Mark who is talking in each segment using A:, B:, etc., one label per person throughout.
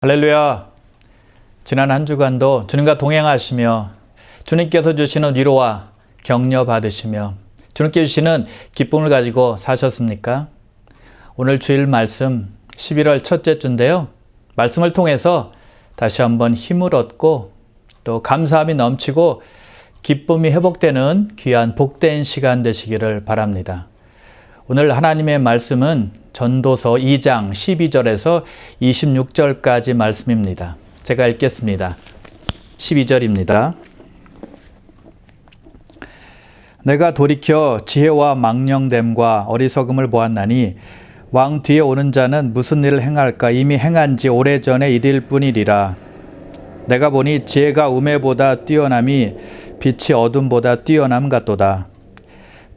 A: 할렐루야. 지난 한 주간도 주님과 동행하시며 주님께서 주시는 위로와 격려 받으시며 주님께 주시는 기쁨을 가지고 사셨습니까? 오늘 주일 말씀 11월 첫째 주인데요. 말씀을 통해서 다시 한번 힘을 얻고 또 감사함이 넘치고 기쁨이 회복되는 귀한 복된 시간 되시기를 바랍니다. 오늘 하나님의 말씀은 전도서 2장 12절에서 26절까지 말씀입니다. 제가 읽겠습니다. 12절입니다. 내가 돌이켜 지혜와 망령됨과 어리석음을 보았나니 왕 뒤에 오는 자는 무슨 일을 행할까 이미 행한 지 오래전의 일일 뿐이리라. 내가 보니 지혜가 우매보다 뛰어남이 빛이 어둠보다 뛰어남 같도다.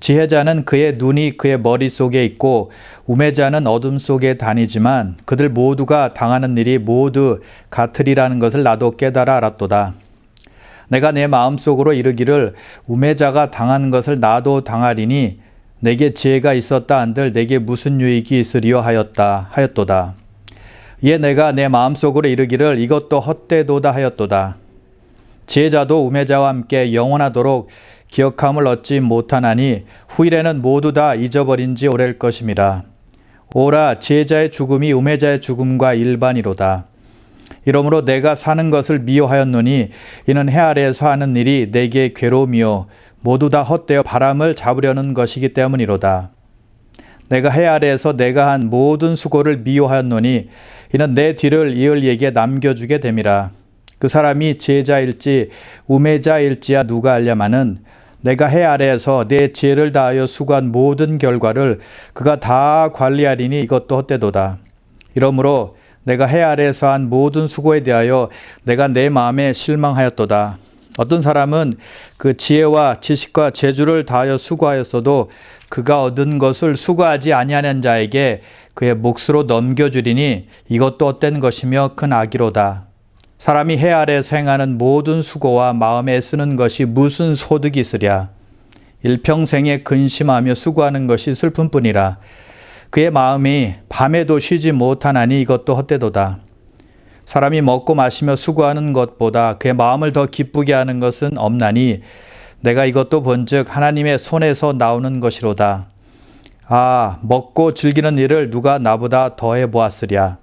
A: 지혜자는 그의 눈이 그의 머릿속에 있고 우매자는 어둠 속에 다니지만 그들 모두가 당하는 일이 모두 같으리라는 것을 나도 깨달아 알았도다. 내가 내 마음속으로 이르기를 우매자가 당하는 것을 나도 당하리니 내게 지혜가 있었다 한들 내게 무슨 유익이 있으리요 하였도다. 이에 내가 내 마음속으로 이르기를 이것도 헛되도다 하였도다. 지혜자도 우매자와 함께 영원하도록 기억함을 얻지 못하나니 후일에는 모두 다 잊어버린 지 오래일 것임이라. 오라 지혜자의 죽음이 우매자의 죽음과 일반이로다. 이러므로 내가 사는 것을 미워하였노니 이는 해 아래에서 하는 일이 내게 괴로움이요 모두 다 헛되어 바람을 잡으려는 것이기 때문이로다. 내가 해 아래에서 내가 한 모든 수고를 미워하였노니 이는 내 뒤를 이을 이에게 남겨주게 됨이라. 그 사람이 지혜자일지 우매자일지야 누가 알려마는 내가 해 아래에서 내 지혜를 다하여 수고한 모든 결과를 그가 다 관리하리니 이것도 헛되도다. 이러므로 내가 해 아래에서 한 모든 수고에 대하여 내가 내 마음에 실망하였도다. 어떤 사람은 그 지혜와 지식과 재주를 다하여 수고하였어도 그가 얻은 것을 수고하지 아니하는 자에게 그의 몫으로 넘겨주리니 이것도 헛된 것이며 큰 악이로다. 사람이 해 아래에서 행하는 모든 수고와 마음에 쓰는 것이 무슨 소득이 있으랴. 일평생에 근심하며 수고하는 것이 슬픔뿐이라. 그의 마음이 밤에도 쉬지 못하나니 이것도 헛되도다. 사람이 먹고 마시며 수고하는 것보다 그의 마음을 더 기쁘게 하는 것은 없나니 내가 이것도 본즉 하나님의 손에서 나오는 것이로다. 아, 먹고 즐기는 일을 누가 나보다 더해 보았으랴.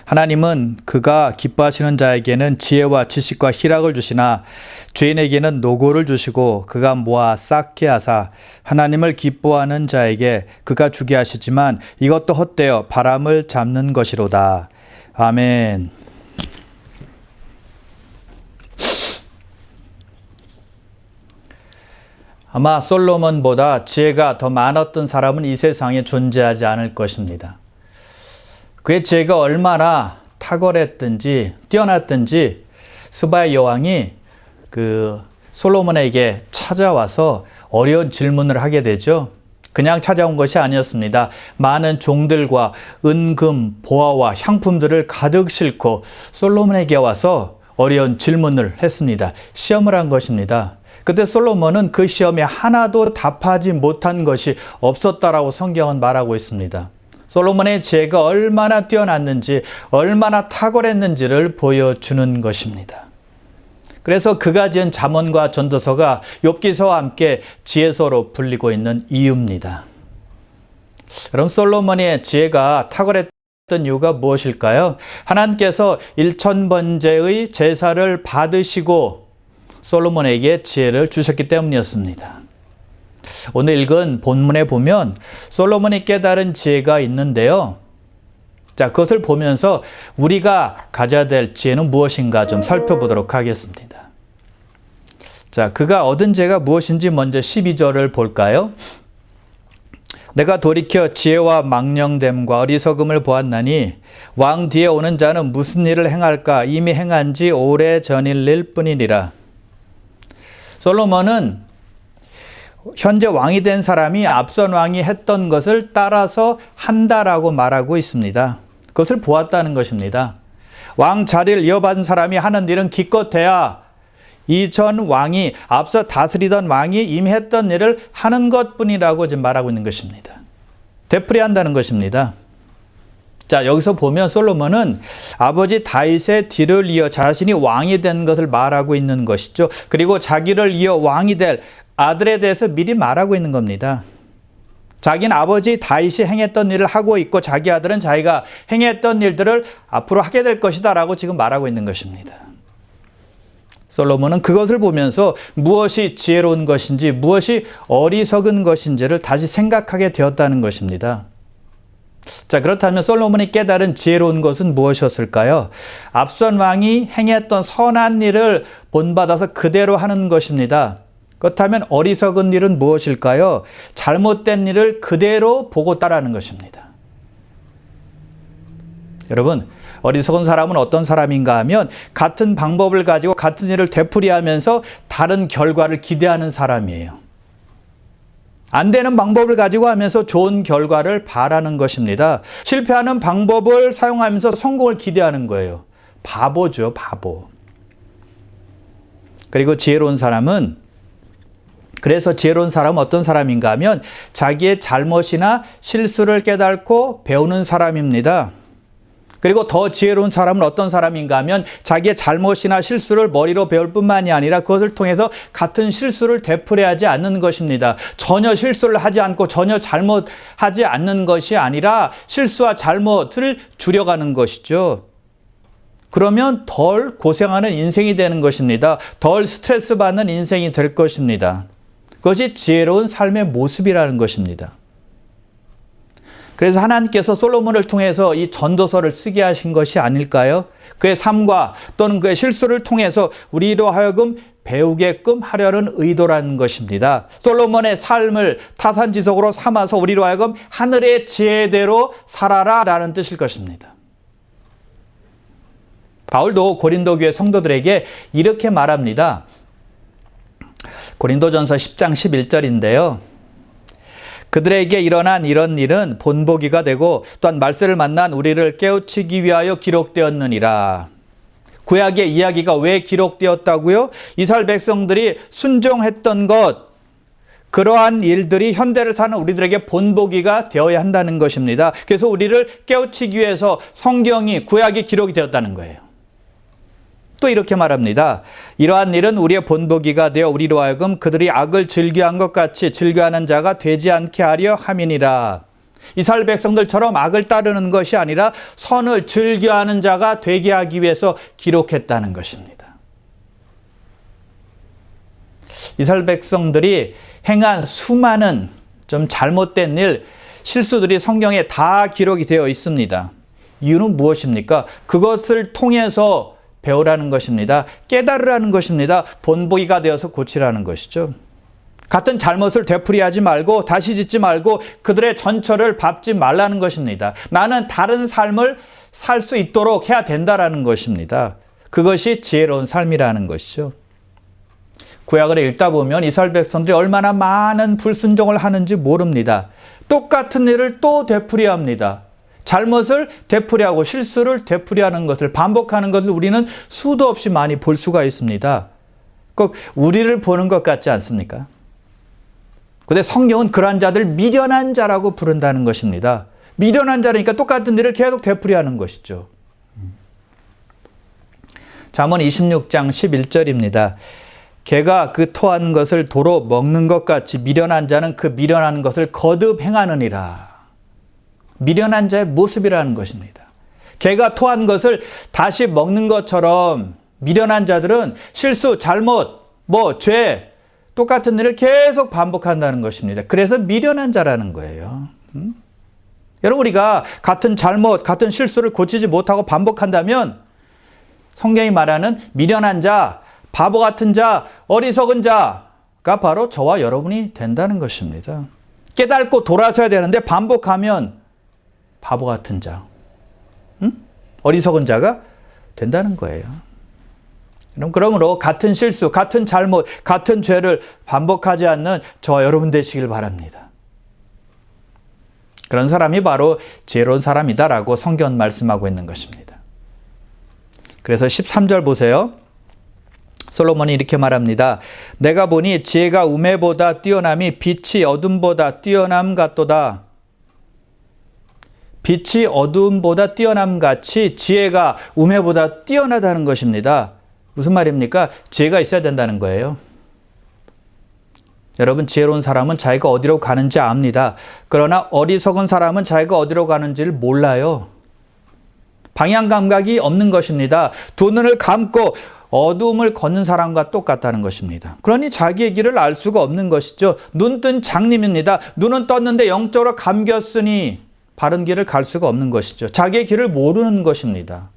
A: 하나님은 그가 기뻐하시는 자에게는 지혜와 지식과 희락을 주시나 죄인에게는 노고를 주시고 그가 모아 쌓게 하사 하나님을 기뻐하는 자에게 그가 주게 하시지만 이것도 헛되어 바람을 잡는 것이로다. 아멘. 아마 솔로몬보다 지혜가 더 많았던 사람은 이 세상에 존재하지 않을 것입니다. 그의 지혜가 얼마나 탁월했든지 뛰어났든지 스바의 여왕이 그 솔로몬에게 찾아와서 어려운 질문을 하게 되죠. 그냥 찾아온 것이 아니었습니다. 많은 종들과 은금, 보화와 향품들을 가득 싣고 솔로몬에게 와서 어려운 질문을 했습니다. 시험을 한 것입니다. 그때 솔로몬은 그 시험에 하나도 답하지 못한 것이 없었다라고 성경은 말하고 있습니다. 솔로몬의 지혜가 얼마나 뛰어났는지 얼마나 탁월했는지를 보여주는 것입니다. 그래서 그가 지은 잠언과 전도서가 욥기서와 함께 지혜서로 불리고 있는 이유입니다. 그럼 솔로몬의 지혜가 탁월했던 이유가 무엇일까요? 하나님께서 1000번째의 제사를 받으시고 솔로몬에게 지혜를 주셨기 때문이었습니다. 오늘 읽은 본문에 보면 솔로몬이 깨달은 지혜가 있는데요. 자, 그것을 보면서 우리가 가져야 될 지혜는 무엇인가 좀 살펴보도록 하겠습니다. 자, 그가 얻은 지혜가 무엇인지 먼저 12절을 볼까요? 내가 돌이켜 지혜와 망령됨과 어리석음을 보았나니 왕 뒤에 오는 자는 무슨 일을 행할까 이미 행한 지 오래전일 일 뿐이니라. 솔로몬은 현재 왕이 된 사람이 앞선 왕이 했던 것을 따라서 한다라고 말하고 있습니다. 그것을 보았다는 것입니다. 왕 자리를 이어받은 사람이 하는 일은 기껏해야 이전 왕이 앞서 다스리던 왕이 이미 했던 일을 하는 것뿐이라고 지금 말하고 있는 것입니다. 되풀이한다는 것입니다. 자, 여기서 보면 솔로몬은 아버지 다윗의 뒤를 이어 자신이 왕이 된 것을 말하고 있는 것이죠. 그리고 자기를 이어 왕이 될 아들에 대해서 미리 말하고 있는 겁니다. 자기는 아버지 다윗이 행했던 일을 하고 있고 자기 아들은 자기가 행했던 일들을 앞으로 하게 될 것이다 라고 지금 말하고 있는 것입니다. 솔로몬은 그것을 보면서 무엇이 지혜로운 것인지 무엇이 어리석은 것인지를 다시 생각하게 되었다는 것입니다. 자, 그렇다면 솔로몬이 깨달은 지혜로운 것은 무엇이었을까요? 앞선 왕이 행했던 선한 일을 본받아서 그대로 하는 것입니다. 그렇다면 어리석은 일은 무엇일까요? 잘못된 일을 그대로 보고 따르는 것입니다. 여러분, 어리석은 사람은 어떤 사람인가 하면 같은 방법을 가지고 같은 일을 되풀이하면서 다른 결과를 기대하는 사람이에요. 안 되는 방법을 가지고 하면서 좋은 결과를 바라는 것입니다. 실패하는 방법을 사용하면서 성공을 기대하는 거예요. 바보죠, 바보. 그리고 지혜로운 사람은 어떤 사람인가 하면 자기의 잘못이나 실수를 깨닫고 배우는 사람입니다. 그리고 더 지혜로운 사람은 어떤 사람인가 하면 자기의 잘못이나 실수를 머리로 배울 뿐만이 아니라 그것을 통해서 같은 실수를 되풀이하지 않는 것입니다. 전혀 실수를 하지 않고 전혀 잘못하지 않는 것이 아니라 실수와 잘못을 줄여가는 것이죠. 그러면 덜 고생하는 인생이 되는 것입니다. 덜 스트레스 받는 인생이 될 것입니다. 그것이 지혜로운 삶의 모습이라는 것입니다. 그래서 하나님께서 솔로몬을 통해서 이 전도서를 쓰게 하신 것이 아닐까요? 그의 삶과 또는 그의 실수를 통해서 우리로 하여금 배우게끔 하려는 의도라는 것입니다. 솔로몬의 삶을 타산지석으로 삼아서 우리로 하여금 하늘의 지혜대로 살아라 라는 뜻일 것입니다. 바울도 고린도 교회 성도들에게 이렇게 말합니다. 고린도전서 10장 11절인데요. 그들에게 일어난 이런 일은 본보기가 되고 또한 말세를 만난 우리를 깨우치기 위하여 기록되었느니라. 구약의 이야기가 왜 기록되었다고요? 이스라엘 백성들이 순종했던 것, 그러한 일들이 현대를 사는 우리들에게 본보기가 되어야 한다는 것입니다. 그래서 우리를 깨우치기 위해서 성경이, 구약이 기록이 되었다는 거예요. 또 이렇게 말합니다. 이러한 일은 우리의 본보기가 되어 우리로 하여금 그들이 악을 즐겨한 것 같이 즐겨하는 자가 되지 않게 하려 함이니라. 이스라엘 백성들처럼 악을 따르는 것이 아니라 선을 즐겨하는 자가 되게 하기 위해서 기록했다는 것입니다. 이스라엘 백성들이 행한 수많은 좀 잘못된 일, 실수들이 성경에 다 기록이 되어 있습니다. 이유는 무엇입니까? 그것을 통해서 배우라는 것입니다. 깨달으라는 것입니다. 본보기가 되어서 고치라는 것이죠. 같은 잘못을 되풀이하지 말고 다시 짓지 말고 그들의 전철을 밟지 말라는 것입니다. 나는 다른 삶을 살 수 있도록 해야 된다라는 것입니다. 그것이 지혜로운 삶이라는 것이죠. 구약을 읽다 보면 이스라엘 백성들이 얼마나 많은 불순종을 하는지 모릅니다. 똑같은 일을 또 되풀이합니다. 잘못을 되풀이하고 실수를 되풀이하는 것을 반복하는 것을 우리는 수도 없이 많이 볼 수가 있습니다. 꼭 우리를 보는 것 같지 않습니까? 그런데 성경은 그러한 자들 미련한 자라고 부른다는 것입니다. 미련한 자라니까 똑같은 일을 계속 되풀이하는 것이죠. 잠언 26장 11절입니다. 개가 그 토한 것을 도로 먹는 것 같이 미련한 자는 그 미련한 것을 거듭 행하느니라. 미련한 자의 모습이라는 것입니다. 개가 토한 것을 다시 먹는 것처럼 미련한 자들은 실수, 잘못, 죄, 똑같은 일을 계속 반복한다는 것입니다. 그래서 미련한 자라는 거예요. 여러분, 우리가 같은 잘못, 같은 실수를 고치지 못하고 반복한다면 성경이 말하는 미련한 자, 바보 같은 자, 어리석은 자가 바로 저와 여러분이 된다는 것입니다. 깨닫고 돌아서야 되는데 반복하면 바보 같은 자, 어리석은 자가 된다는 거예요. 그러므로 같은 실수, 같은 잘못, 같은 죄를 반복하지 않는 저와 여러분 되시길 바랍니다. 그런 사람이 바로 지혜로운 사람이다라고 성경은 말씀하고 있는 것입니다. 그래서 13절 보세요. 솔로몬이 이렇게 말합니다. 내가 보니 지혜가 우매보다 뛰어남이 빛이 어둠보다 뛰어남 같도다. 빛이 어두움보다 뛰어남같이 지혜가 우매보다 뛰어나다는 것입니다. 무슨 말입니까? 지혜가 있어야 된다는 거예요. 여러분, 지혜로운 사람은 자기가 어디로 가는지 압니다. 그러나 어리석은 사람은 자기가 어디로 가는지를 몰라요. 방향 감각이 없는 것입니다. 두 눈을 감고 어두움을 걷는 사람과 똑같다는 것입니다. 그러니 자기의 길을 알 수가 없는 것이죠. 눈 뜬 장님입니다. 눈은 떴는데 영적으로 감겼으니 바른 길을 갈 수가 없는 것이죠. 자기의 길을 모르는 것입니다.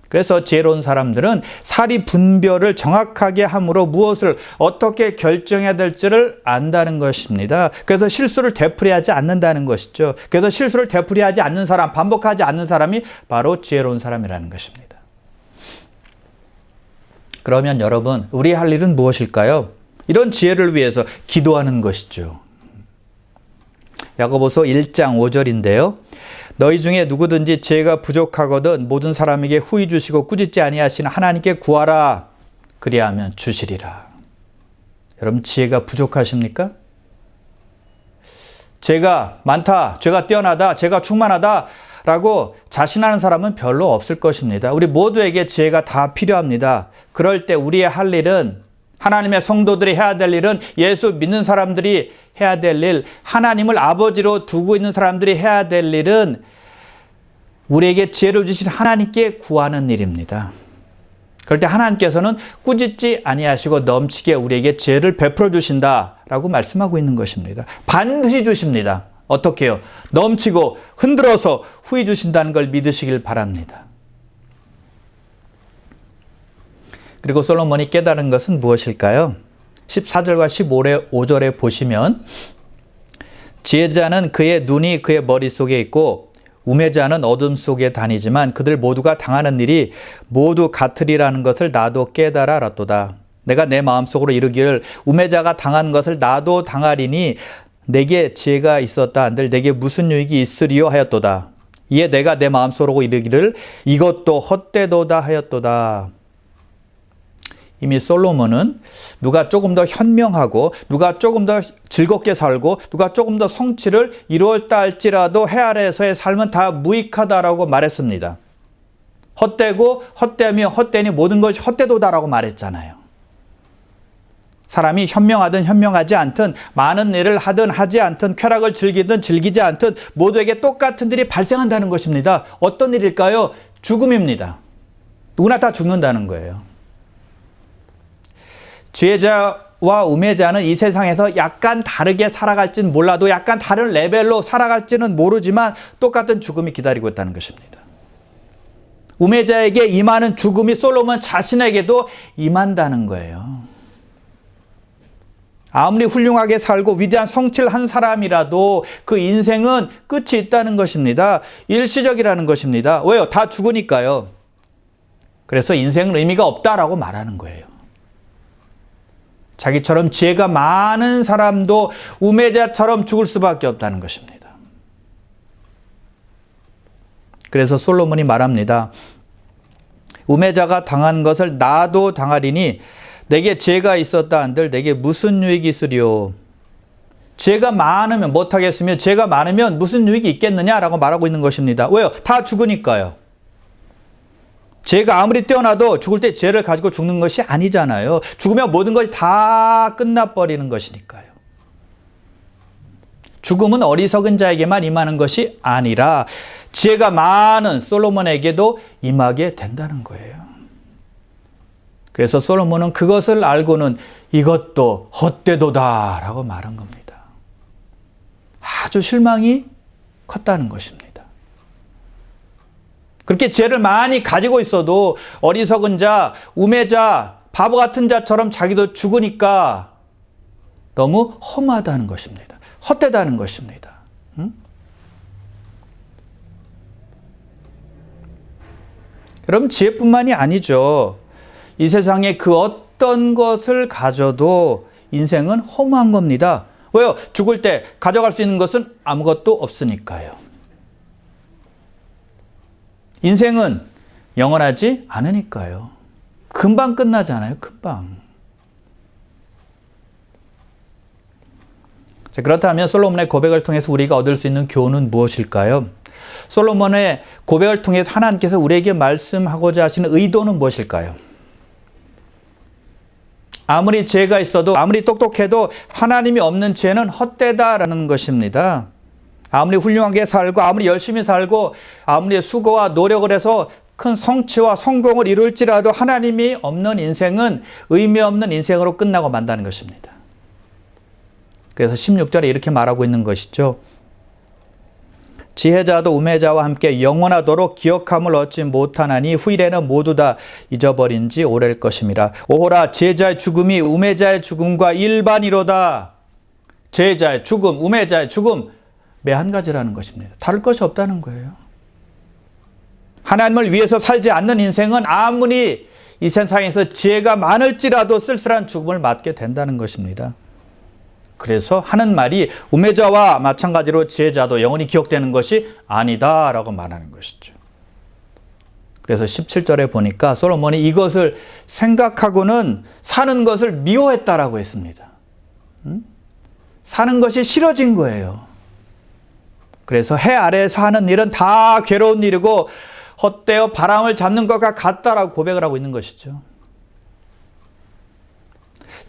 A: 그래서 지혜로운 사람들은 사리 분별을 정확하게 함으로 무엇을 어떻게 결정해야 될지를 안다는 것입니다. 그래서 실수를 되풀이하지 않는다는 것이죠. 그래서 실수를 되풀이하지 않는 사람, 반복하지 않는 사람이 바로 지혜로운 사람이라는 것입니다. 그러면 여러분, 우리 할 일은 무엇일까요? 이런 지혜를 위해서 기도하는 것이죠. 야고보서 1장 5절인데요. 너희 중에 누구든지 지혜가 부족하거든 모든 사람에게 후히 주시고 꾸짖지 아니하시는 하나님께 구하라. 그리하면 주시리라. 여러분, 지혜가 부족하십니까? 죄가 많다, 죄가 뛰어나다, 죄가 충만하다 라고 자신하는 사람은 별로 없을 것입니다. 우리 모두에게 지혜가 다 필요합니다. 그럴 때 우리의 할 일은, 하나님의 성도들이 해야 될 일은, 예수 믿는 사람들이 해야 될 일, 하나님을 아버지로 두고 있는 사람들이 해야 될 일은 우리에게 지혜를 주신 하나님께 구하는 일입니다. 그럴 때 하나님께서는 꾸짖지 아니하시고 넘치게 우리에게 지혜를 베풀어 주신다라고 말씀하고 있는 것입니다. 반드시 주십니다. 어떻게 해요? 넘치고 흔들어서 후히 주신다는 걸 믿으시길 바랍니다. 그리고 솔로몬이 깨달은 것은 무엇일까요? 14절과 15절에 보시면 지혜자는 그의 눈이 그의 머릿속에 있고 우매자는 어둠 속에 다니지만 그들 모두가 당하는 일이 모두 같으리라는 것을 나도 깨달아 알았도다. 내가 내 마음속으로 이르기를 우매자가 당한 것을 나도 당하리니 내게 지혜가 있었다 한들 내게 무슨 유익이 있으리요 하였도다. 이에 내가 내 마음속으로 이르기를 이것도 헛되도다 하였도다. 이미 솔로몬은 누가 조금 더 현명하고 누가 조금 더 즐겁게 살고 누가 조금 더 성취를 이루었다 할지라도 해 아래에서의 삶은 다 무익하다라고 말했습니다. 헛되고 헛되며 헛되니 모든 것이 헛되도다라고 말했잖아요. 사람이 현명하든 현명하지 않든 많은 일을 하든 하지 않든 쾌락을 즐기든 즐기지 않든 모두에게 똑같은 일이 발생한다는 것입니다. 어떤 일일까요? 죽음입니다. 누구나 다 죽는다는 거예요. 지혜자와 우매자는 이 세상에서 약간 다르게 살아갈지는 몰라도 약간 다른 레벨로 살아갈지는 모르지만 똑같은 죽음이 기다리고 있다는 것입니다. 우매자에게 임하는 죽음이 솔로몬 자신에게도 임한다는 거예요. 아무리 훌륭하게 살고 위대한 성취를 한 사람이라도 그 인생은 끝이 있다는 것입니다. 일시적이라는 것입니다. 왜요? 다 죽으니까요. 그래서 인생은 의미가 없다라고 말하는 거예요. 자기처럼 지혜가 많은 사람도 우매자처럼 죽을 수밖에 없다는 것입니다. 그래서 솔로몬이 말합니다. 우매자가 당한 것을 나도 당하리니 내게 지혜가 있었다 한들 내게 무슨 유익이 있으리요. 지혜가 많으면 못하겠으며 지혜가 많으면 무슨 유익이 있겠느냐라고 말하고 있는 것입니다. 왜요? 다 죽으니까요. 지혜가 아무리 뛰어나도 죽을 때 지혜를 가지고 죽는 것이 아니잖아요. 죽으면 모든 것이 다 끝나버리는 것이니까요. 죽음은 어리석은 자에게만 임하는 것이 아니라 지혜가 많은 솔로몬에게도 임하게 된다는 거예요. 그래서 솔로몬은 그것을 알고는 이것도 헛되도다 라고 말한 겁니다. 아주 실망이 컸다는 것입니다. 그렇게 지혜를 많이 가지고 있어도 어리석은 자, 우매자, 바보 같은 자처럼 자기도 죽으니까 너무 험하다는 것입니다. 헛되다는 것입니다. 여러분, 지혜뿐만이 아니죠. 이 세상에 그 어떤 것을 가져도 인생은 허무한 겁니다. 왜요? 죽을 때 가져갈 수 있는 것은 아무것도 없으니까요. 인생은 영원하지 않으니까요. 금방 끝나잖아요. 금방. 자, 그렇다면 솔로몬의 고백을 통해서 우리가 얻을 수 있는 교훈은 무엇일까요? 솔로몬의 고백을 통해서 하나님께서 우리에게 말씀하고자 하시는 의도는 무엇일까요? 아무리 지혜가 있어도 아무리 똑똑해도 하나님이 없는 지혜는 헛되다라는 것입니다. 아무리 훌륭하게 살고 아무리 열심히 살고 아무리 수고와 노력을 해서 큰 성취와 성공을 이룰지라도 하나님이 없는 인생은 의미 없는 인생으로 끝나고 만다는 것입니다. 그래서 16절에 이렇게 말하고 있는 것이죠. 지혜자도 우매자와 함께 영원하도록 기억함을 얻지 못하나니 후일에는 모두 다 잊어버린 지 오래일 것임이라. 오호라 지혜자의 죽음이 우매자의 죽음과 일반이로다. 지혜자의 죽음, 우매자의 죽음 매 한 가지라는 것입니다. 다를 것이 없다는 거예요. 하나님을 위해서 살지 않는 인생은 아무리 이 세상에서 지혜가 많을지라도 쓸쓸한 죽음을 맞게 된다는 것입니다. 그래서 하는 말이 우매자와 마찬가지로 지혜자도 영원히 기억되는 것이 아니다라고 말하는 것이죠. 그래서 17절에 보니까 솔로몬이 이것을 생각하고는 사는 것을 미워했다라고 했습니다. 사는 것이 싫어진 거예요. 그래서 해 아래에서 하는 일은 다 괴로운 일이고 헛되어 바람을 잡는 것과 같다라고 고백을 하고 있는 것이죠.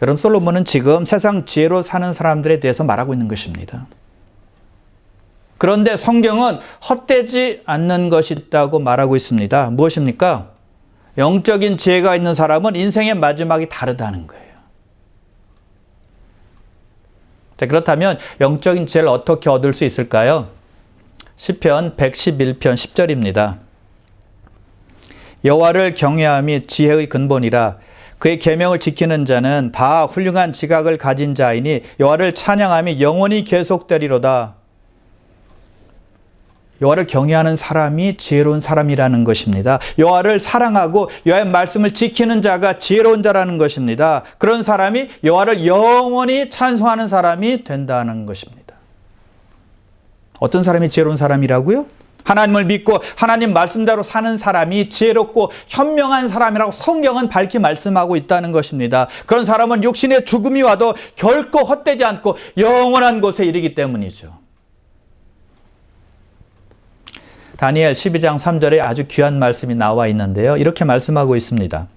A: 여러분, 솔로몬은 지금 세상 지혜로 사는 사람들에 대해서 말하고 있는 것입니다. 그런데 성경은 헛되지 않는 것이 있다고 말하고 있습니다. 무엇입니까? 영적인 지혜가 있는 사람은 인생의 마지막이 다르다는 거예요. 자, 그렇다면 영적인 지혜를 어떻게 얻을 수 있을까요? 시편 111편 10절입니다. 여호와를 경외함이 지혜의 근본이라. 그의 계명을 지키는 자는 다 훌륭한 지각을 가진 자이니 여호와를 찬양함이 영원히 계속되리로다. 여호와를 경외하는 사람이 지혜로운 사람이라는 것입니다. 여호와를 사랑하고 여호와의 말씀을 지키는 자가 지혜로운 자라는 것입니다. 그런 사람이 여호와를 영원히 찬송하는 사람이 된다는 것입니다. 어떤 사람이 지혜로운 사람이라고요? 하나님을 믿고 하나님 말씀대로 사는 사람이 지혜롭고 현명한 사람이라고 성경은 밝히 말씀하고 있다는 것입니다. 그런 사람은 육신의 죽음이 와도 결코 헛되지 않고 영원한 곳에 이르기 때문이죠. 다니엘 12장 3절에 아주 귀한 말씀이 나와 있는데요. 이렇게 말씀하고 있습니다.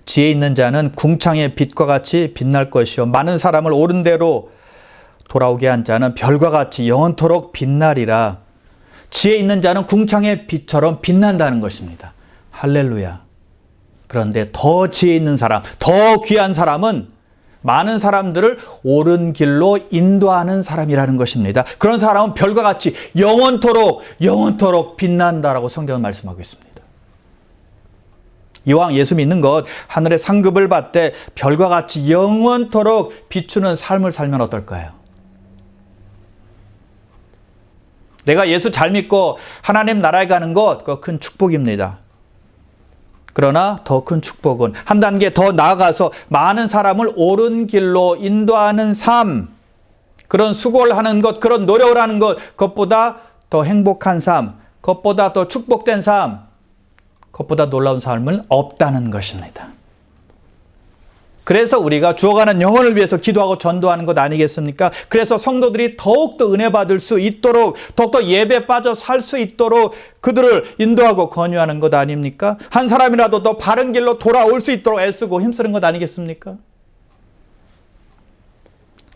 A: 지혜 있는 자는 궁창의 빛과 같이 빛날 것이요 많은 사람을 옳은 대로 돌아오게 한 자는 별과 같이 영원토록 빛나리라. 지혜 있는 자는 궁창의 빛처럼 빛난다는 것입니다. 할렐루야. 그런데 더 지혜 있는 사람, 더 귀한 사람은 많은 사람들을 옳은 길로 인도하는 사람이라는 것입니다. 그런 사람은 별과 같이 영원토록 빛난다라고 성경은 말씀하고 있습니다. 이왕 예수 믿는 것, 하늘의 상급을 받되 별과 같이 영원토록 비추는 삶을 살면 어떨까요? 내가 예수 잘 믿고 하나님 나라에 가는 것, 그거 큰 축복입니다. 그러나 더 큰 축복은 한 단계 더 나아가서 많은 사람을 옳은 길로 인도하는 삶, 그런 수고를 하는 것, 그런 노력을 하는 것, 그것보다 더 행복한 삶, 그것보다 더 축복된 삶, 그것보다 놀라운 삶은 없다는 것입니다. 그래서 우리가 죽어가는 영혼을 위해서 기도하고 전도하는 것 아니겠습니까? 그래서 성도들이 더욱더 은혜 받을 수 있도록, 더욱더 예배에 빠져 살 수 있도록 그들을 인도하고 권유하는 것 아닙니까? 한 사람이라도 더 바른 길로 돌아올 수 있도록 애쓰고 힘쓰는 것 아니겠습니까?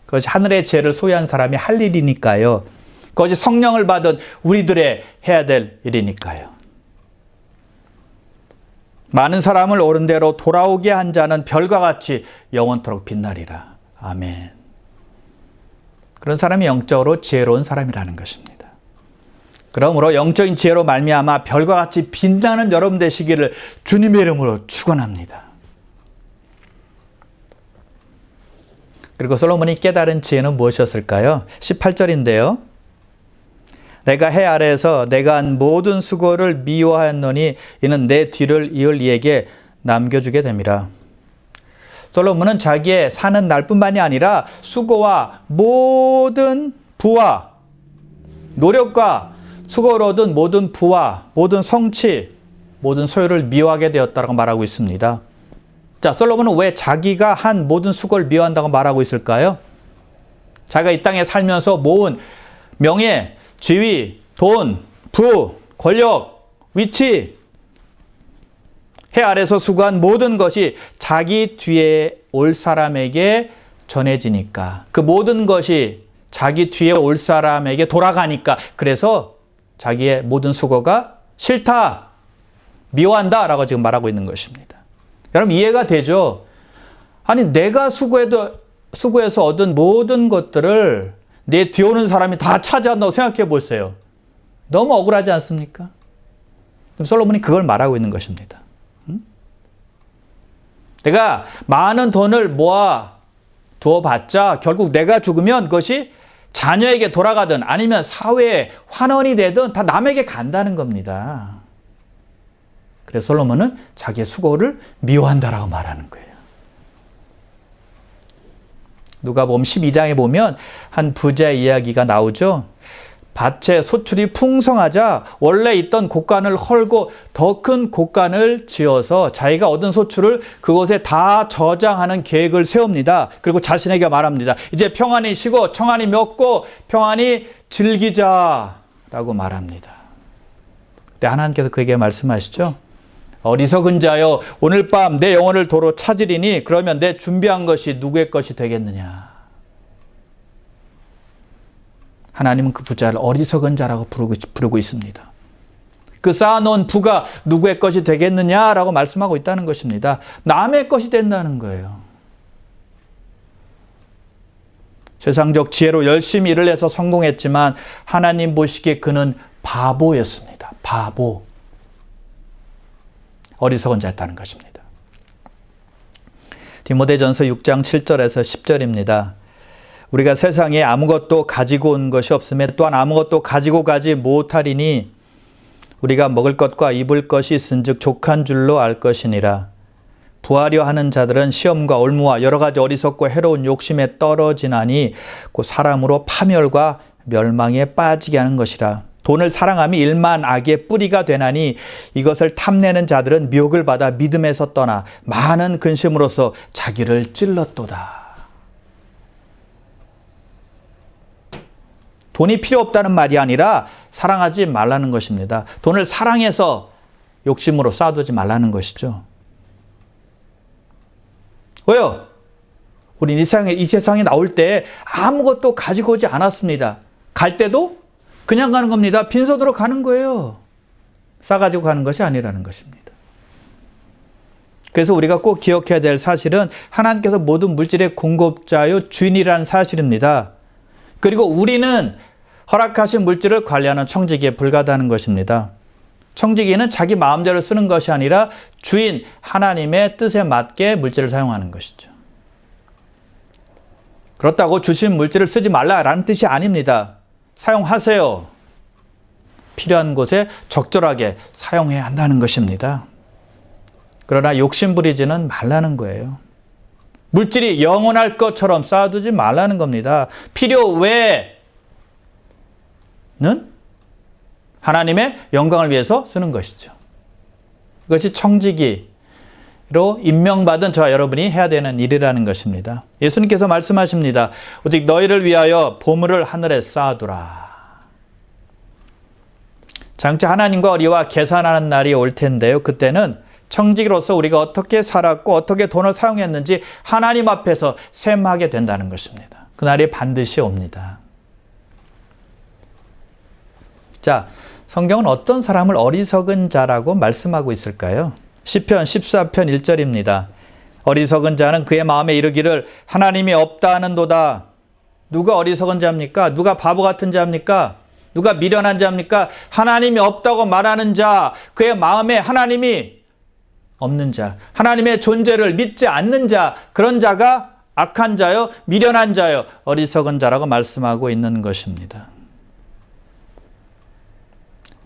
A: 그것이 하늘의 지혜를 소유한 사람이 할 일이니까요. 그것이 성령을 받은 우리들의 해야 될 일이니까요. 많은 사람을 옳은 대로 돌아오게 한 자는 별과 같이 영원토록 빛나리라. 아멘. 그런 사람이 영적으로 지혜로운 사람이라는 것입니다. 그러므로 영적인 지혜로 말미암아 별과 같이 빛나는 여러분 되시기를 주님의 이름으로 축원합니다. 그리고 솔로몬이 깨달은 지혜는 무엇이었을까요? 18절인데요. 내가 해 아래에서 내가 한 모든 수고를 미워하였노니 이는 내 뒤를 이을 이에게 남겨주게 됨이라. 솔로몬은 자기의 사는 날뿐만이 아니라 수고와 모든 부와 노력과 수고로 얻은 모든 부와 모든 성취, 모든 소유를 미워하게 되었다고 말하고 있습니다. 자, 솔로몬은 왜 자기가 한 모든 수고를 미워한다고 말하고 있을까요? 자기가 이 땅에 살면서 모은 명예, 지위, 돈, 부, 권력, 위치, 해 아래서 수고한 모든 것이 자기 뒤에 올 사람에게 전해지니까, 그 모든 것이 자기 뒤에 올 사람에게 돌아가니까, 그래서 자기의 모든 수고가 싫다, 미워한다 라고 지금 말하고 있는 것입니다. 여러분 이해가 되죠? 아니 내가 수고해서 얻은 모든 것들을 내 뒤에 오는 사람이 다 차지한다고 생각해 보세요. 너무 억울하지 않습니까? 솔로몬이 그걸 말하고 있는 것입니다. 내가 많은 돈을 모아 두어봤자 결국 내가 죽으면 그것이 자녀에게 돌아가든 아니면 사회에 환원이 되든 다 남에게 간다는 겁니다. 그래서 솔로몬은 자기의 수고를 미워한다라고 말하는 거예요. 누가복음 12장에 보면 한 부자의 이야기가 나오죠. 밭에 소출이 풍성하자 원래 있던 곡간을 헐고 더 큰 곡간을 지어서 자기가 얻은 소출을 그곳에 다 저장하는 계획을 세웁니다. 그리고 자신에게 말합니다. 이제 평안히 쉬고 청안히 먹고 평안히 즐기자라고 말합니다. 그때 하나님께서 그에게 말씀하시죠. 어리석은 자여, 오늘 밤 내 영혼을 도로 찾으리니 그러면 내 준비한 것이 누구의 것이 되겠느냐. 하나님은 그 부자를 어리석은 자라고 부르고 있습니다. 그 쌓아놓은 부가 누구의 것이 되겠느냐라고 말씀하고 있다는 것입니다. 남의 것이 된다는 거예요. 세상적 지혜로 열심히 일을 해서 성공했지만 하나님 보시기에 그는 바보였습니다. 바보. 어리석은 자였다는 것입니다. 디모데전서 6장 7절에서 10절입니다. 우리가 세상에 아무것도 가지고 온 것이 없으며 또한 아무것도 가지고 가지 못하리니 우리가 먹을 것과 입을 것이 있은즉 족한 줄로 알 것이니라. 부하려 하는 자들은 시험과 올무와 여러 가지 어리석고 해로운 욕심에 떨어지나니 곧 사람으로 파멸과 멸망에 빠지게 하는 것이라. 돈을 사랑함이 일만 악의 뿌리가 되나니 이것을 탐내는 자들은 미혹을 받아 믿음에서 떠나 많은 근심으로써 자기를 찔렀도다. 돈이 필요 없다는 말이 아니라 사랑하지 말라는 것입니다. 돈을 사랑해서 욕심으로 쌓아두지 말라는 것이죠. 왜요? 우린 이 세상에 나올 때 아무것도 가지고 오지 않았습니다. 갈 때도 그냥 가는 겁니다. 빈손으로 가는 거예요. 싸가지고 가는 것이 아니라는 것입니다. 그래서 우리가 꼭 기억해야 될 사실은 하나님께서 모든 물질의 공급자요 주인이라는 사실입니다. 그리고 우리는 허락하신 물질을 관리하는 청지기에 불과하다는 것입니다. 청지기는 자기 마음대로 쓰는 것이 아니라 주인 하나님의 뜻에 맞게 물질을 사용하는 것이죠. 그렇다고 주신 물질을 쓰지 말라라는 뜻이 아닙니다. 사용하세요. 필요한 곳에 적절하게 사용해야 한다는 것입니다. 그러나 욕심 부리지는 말라는 거예요. 물질이 영원할 것처럼 쌓아두지 말라는 겁니다. 필요 외에는 하나님의 영광을 위해서 쓰는 것이죠. 그것이 청지기로 임명받은 저와 여러분이 해야 되는 일이라는 것입니다. 예수님께서 말씀하십니다. 오직 너희를 위하여 보물을 하늘에 쌓아두라. 장차 하나님과 우리와 계산하는 날이 올 텐데요. 그때는 청지기로서 우리가 어떻게 살았고 어떻게 돈을 사용했는지 하나님 앞에서 셈하게 된다는 것입니다. 그날이 반드시 옵니다. 자, 성경은 어떤 사람을 어리석은 자라고 말씀하고 있을까요? 시편 14편 1절입니다. 어리석은 자는 그의 마음에 이르기를 하나님이 없다 하는도다. 누가 어리석은 자입니까? 누가 바보 같은 자입니까? 누가 미련한 자입니까? 하나님이 없다고 말하는 자, 그의 마음에 하나님이 없는 자, 하나님의 존재를 믿지 않는 자, 그런 자가 악한 자요, 미련한 자요, 어리석은 자라고 말씀하고 있는 것입니다.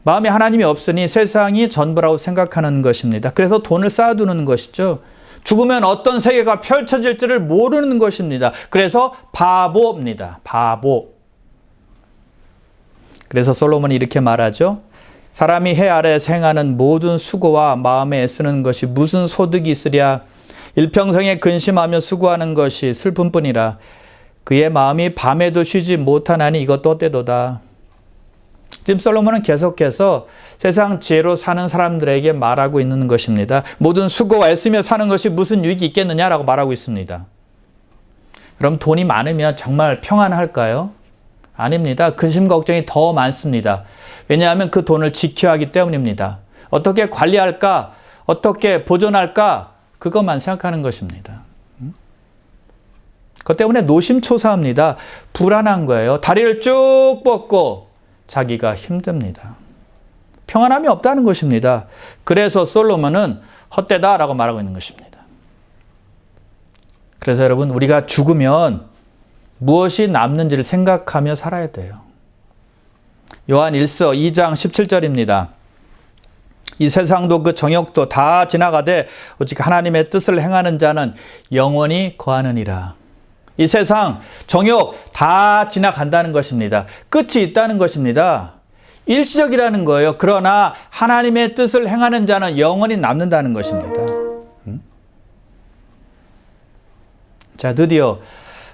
A: 마음에 하나님이 없으니 세상이 전부라고 생각하는 것입니다. 그래서 돈을 쌓아두는 것이죠. 죽으면 어떤 세계가 펼쳐질지를 모르는 것입니다. 그래서 바보입니다. 바보. 그래서 솔로몬이 이렇게 말하죠. 사람이 해 아래에서 행하는 모든 수고와 마음에 애쓰는 것이 무슨 소득이 있으랴. 일평생에 근심하며 수고하는 것이 슬픔뿐이라. 그의 마음이 밤에도 쉬지 못하나니 이것도 헛되도다. 지금 솔로몬은 계속해서 세상 지혜로 사는 사람들에게 말하고 있는 것입니다. 모든 수고와 애쓰며 사는 것이 무슨 유익이 있겠느냐라고 말하고 있습니다. 그럼 돈이 많으면 정말 평안할까요? 아닙니다. 근심 걱정이 더 많습니다. 왜냐하면 그 돈을 지켜야 하기 때문입니다. 어떻게 관리할까? 어떻게 보존할까? 그것만 생각하는 것입니다. 그것 때문에 노심초사합니다. 불안한 거예요. 다리를 쭉 뻗고 자기가 힘듭니다. 평안함이 없다는 것입니다. 그래서 솔로몬은 헛되다라고 말하고 있는 것입니다. 그래서 여러분, 우리가 죽으면 무엇이 남는지를 생각하며 살아야 돼요. 요한 1서 2장 17절입니다. 이 세상도 그 정욕도 다 지나가되 오직 하나님의 뜻을 행하는 자는 영원히 거하느니라. 이 세상 정욕 다 지나간다는 것입니다. 끝이 있다는 것입니다. 일시적이라는 거예요. 그러나 하나님의 뜻을 행하는 자는 영원히 남는다는 것입니다. 자, 드디어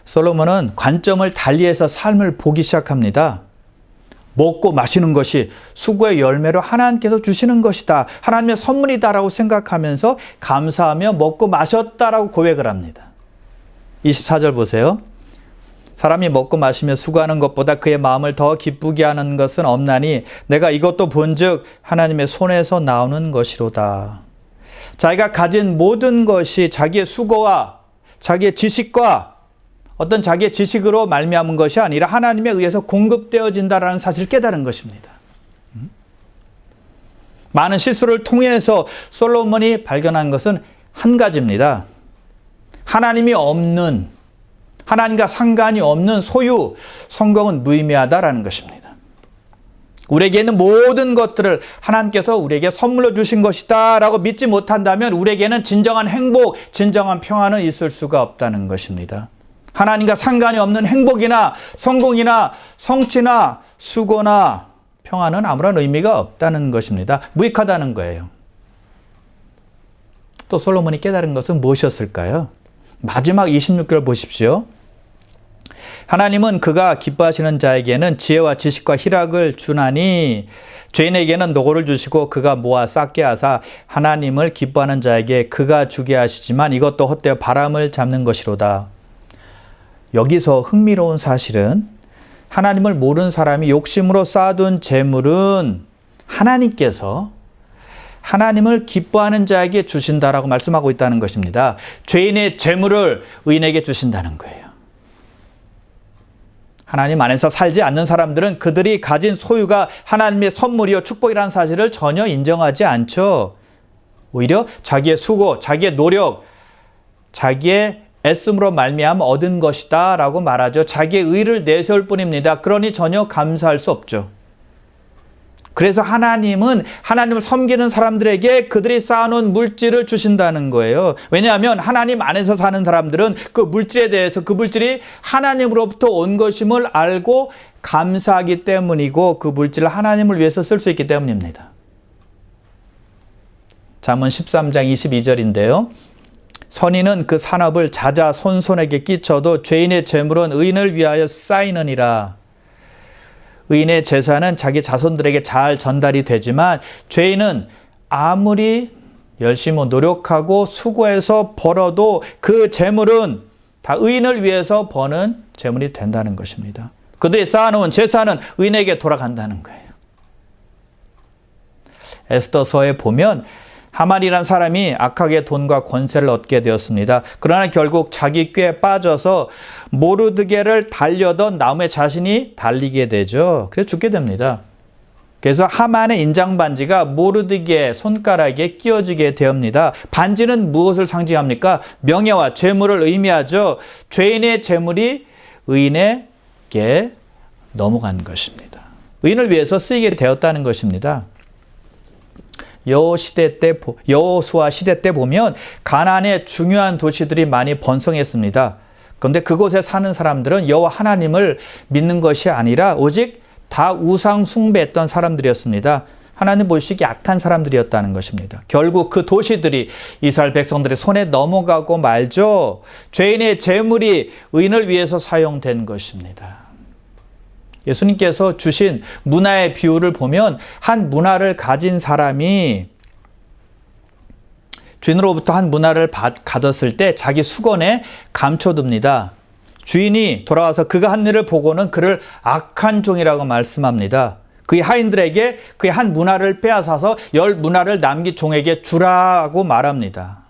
A: 솔로몬은 관점을 달리해서 삶을 보기 시작합니다. 먹고 마시는 것이 수고의 열매로 하나님께서 주시는 것이다. 하나님의 선물이다라고 생각하면서 감사하며 먹고 마셨다라고 고백을 합니다. 24절 보세요. 사람이 먹고 마시며 수고하는 것보다 그의 마음을 더 기쁘게 하는 것은 없나니 내가 이것도 본즉 하나님의 손에서 나오는 것이로다. 자기가 가진 모든 것이 자기의 수고와 자기의 지식과 어떤 자기의 지식으로 말미암은 것이 아니라 하나님에 의해서 공급되어진다라는 사실을 깨달은 것입니다. 많은 실수를 통해서 솔로몬이 발견한 것은 한 가지입니다. 하나님이 없는, 하나님과 상관이 없는 소유, 성공은 무의미하다라는 것입니다. 우리에게 있는 모든 것들을 하나님께서 우리에게 선물로 주신 것이다 라고 믿지 못한다면 우리에게는 진정한 행복, 진정한 평안은 있을 수가 없다는 것입니다. 하나님과 상관이 없는 행복이나 성공이나 성취나 수고나 평안은 아무런 의미가 없다는 것입니다. 무익하다는 거예요. 또 솔로몬이 깨달은 것은 무엇이었을까요? 마지막 26절 보십시오. 하나님은 그가 기뻐하시는 자에게는 지혜와 지식과 희락을 주나니 죄인에게는 노고를 주시고 그가 모아 쌓게 하사 하나님을 기뻐하는 자에게 그가 주게 하시지만 이것도 헛되어 바람을 잡는 것이로다. 여기서 흥미로운 사실은 하나님을 모르는 사람이 욕심으로 쌓아둔 재물은 하나님께서 하나님을 기뻐하는 자에게 주신다라고 말씀하고 있다는 것입니다. 죄인의 재물을 의인에게 주신다는 거예요. 하나님 안에서 살지 않는 사람들은 그들이 가진 소유가 하나님의 선물이요 축복이라는 사실을 전혀 인정하지 않죠. 오히려 자기의 수고, 자기의 노력, 자기의 애씀으로 말미암아 얻은 것이다 라고 말하죠. 자기의 의를 내세울 뿐입니다. 그러니 전혀 감사할 수 없죠. 그래서 하나님은 하나님을 섬기는 사람들에게 그들이 쌓아놓은 물질을 주신다는 거예요. 왜냐하면 하나님 안에서 사는 사람들은 그 물질에 대해서 그 물질이 하나님으로부터 온 것임을 알고 감사하기 때문이고 그 물질을 하나님을 위해서 쓸 수 있기 때문입니다. 잠언 13장 22절인데요. 선인은 그 산업을 자자손손에게 끼쳐도 죄인의 재물은 의인을 위하여 쌓이느니라. 의인의 재산은 자기 자손들에게 잘 전달이 되지만 죄인은 아무리 열심히 노력하고 수고해서 벌어도 그 재물은 다 의인을 위해서 버는 재물이 된다는 것입니다. 그들이 쌓아놓은 재산은 의인에게 돌아간다는 거예요. 에스더서에 보면 하만이라는 사람이 악하게 돈과 권세를 얻게 되었습니다. 그러나 결국 자기 꾀에 빠져서 모르드게를 달려던 나무에 자신이 달리게 되죠. 그래서 죽게 됩니다. 그래서 하만의 인장반지가 모르드게 손가락에 끼워지게 되옵니다. 반지는 무엇을 상징합니까? 명예와 재물을 의미하죠. 죄인의 재물이 의인에게 넘어간 것입니다. 의인을 위해서 쓰이게 되었다는 것입니다. 여호수아 시대 때 보면 가나안의 중요한 도시들이 많이 번성했습니다. 그런데 그곳에 사는 사람들은 여호와 하나님을 믿는 것이 아니라 오직 다 우상 숭배했던 사람들이었습니다. 하나님 보시기에 약한 사람들이었다는 것입니다. 결국 그 도시들이 이스라엘 백성들의 손에 넘어가고 말죠. 죄인의 재물이 의인을 위해서 사용된 것입니다. 예수님께서 주신 문화의 비유를 보면 한 문화를 가진 사람이 주인으로부터 한 문화를 가졌을 때 자기 수건에 감춰둡니다. 주인이 돌아와서 그가 한 일을 보고는 그를 악한 종이라고 말씀합니다. 그의 하인들에게 그의 한 문화를 빼앗아서 10 문화를 남긴 종에게 주라고 말합니다.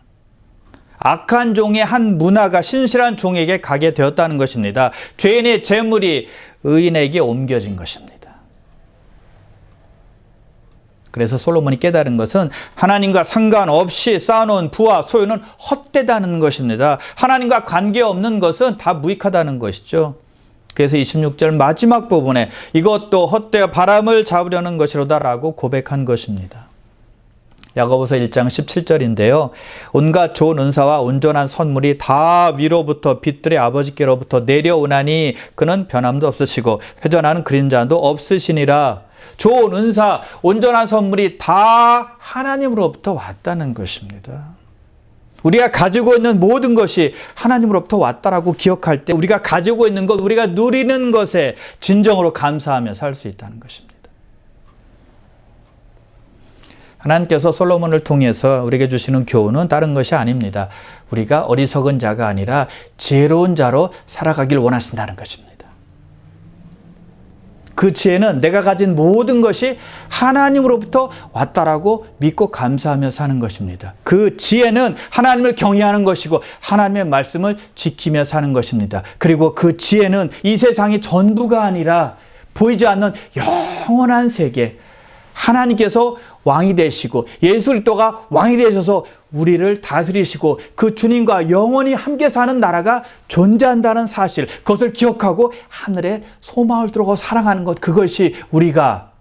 A: 악한 종의 한 문화가 신실한 종에게 가게 되었다는 것입니다. 죄인의 재물이 의인에게 옮겨진 것입니다. 그래서 솔로몬이 깨달은 것은 하나님과 상관없이 쌓아놓은 부와 소유는 헛되다는 것입니다. 하나님과 관계없는 것은 다 무익하다는 것이죠. 그래서 26절 마지막 부분에 이것도 헛되어 바람을 잡으려는 것이로다라고 고백한 것입니다. 야고보서 1장 17절인데요. 온갖 좋은 은사와 온전한 선물이 다 위로부터 빛들의 아버지께로부터 내려오나니 그는 변함도 없으시고 회전하는 그림자도 없으시니라. 좋은 은사, 온전한 선물이 다 하나님으로부터 왔다는 것입니다. 우리가 가지고 있는 모든 것이 하나님으로부터 왔다라고 기억할 때 우리가 가지고 있는 것, 우리가 누리는 것에 진정으로 감사하며 살 수 있다는 것입니다. 하나님께서 솔로몬을 통해서 우리에게 주시는 교훈은 다른 것이 아닙니다. 우리가 어리석은 자가 아니라 지혜로운 자로 살아가길 원하신다는 것입니다. 그 지혜는 내가 가진 모든 것이 하나님으로부터 왔다라고 믿고 감사하며 사는 것입니다. 그 지혜는 하나님을 경외하는 것이고 하나님의 말씀을 지키며 사는 것입니다. 그리고 그 지혜는 이 세상이 전부가 아니라 보이지 않는 영원한 세계, 하나님께서 왕이 되시고 예수 그리스도가 왕이 되셔서 우리를 다스리시고 그 주님과 영원히 함께 사는 나라가 존재한다는 사실, 그것을 기억하고 하늘에 소망을 두고 사랑하는 것, 그것이 우리가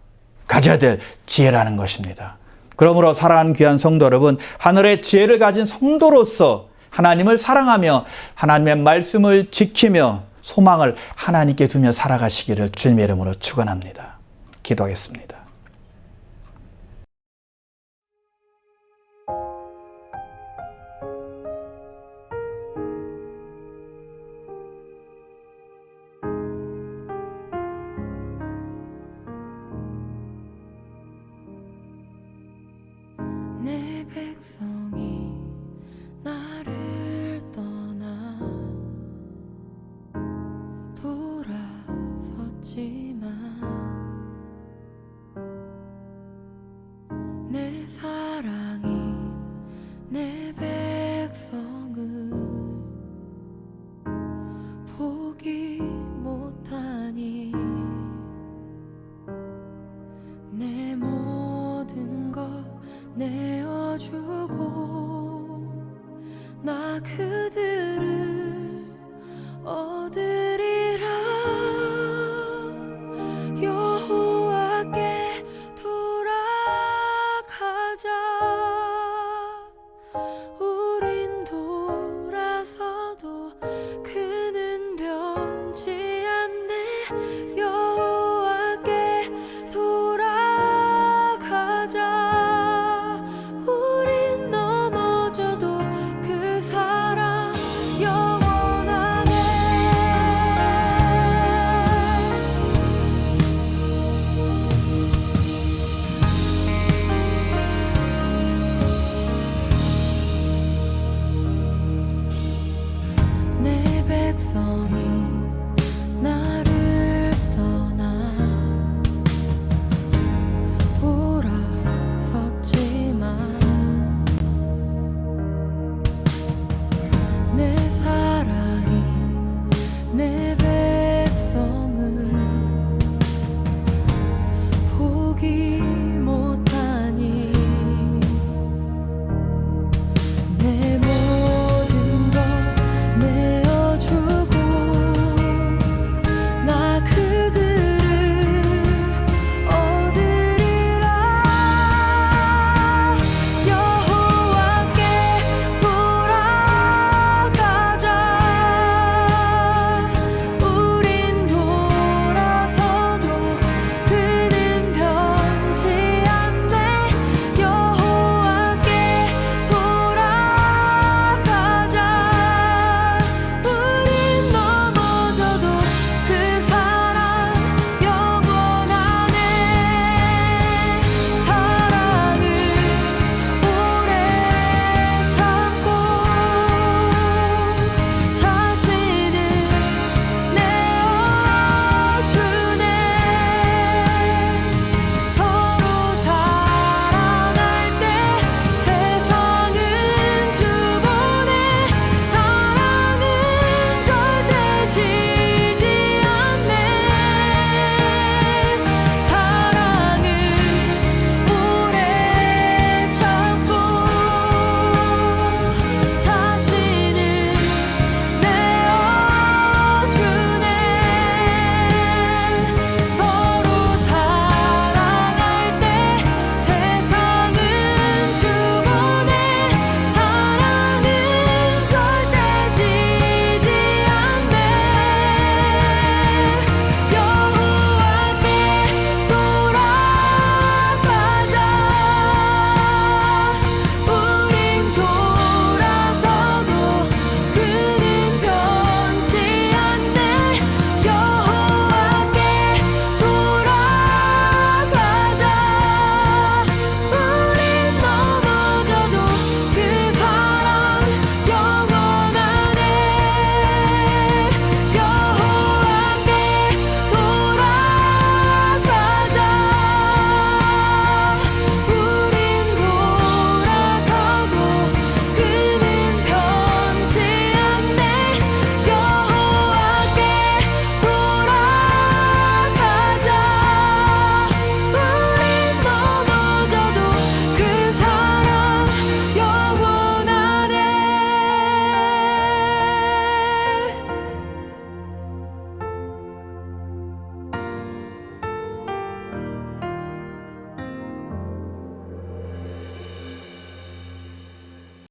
A: 가져야 될 지혜라는 것입니다. 그러므로 사랑하는 귀한 성도 여러분, 하늘의 지혜를 가진 성도로서 하나님을 사랑하며 하나님의 말씀을 지키며 소망을 하나님께 두며 살아가시기를 주님의 이름으로 축원합니다. 기도하겠습니다.
B: 내 백성이 나를 떠나 돌아섰지만 내 사랑이 내 백성을 포기 못하니 내 모든 것 내어주고 나 그들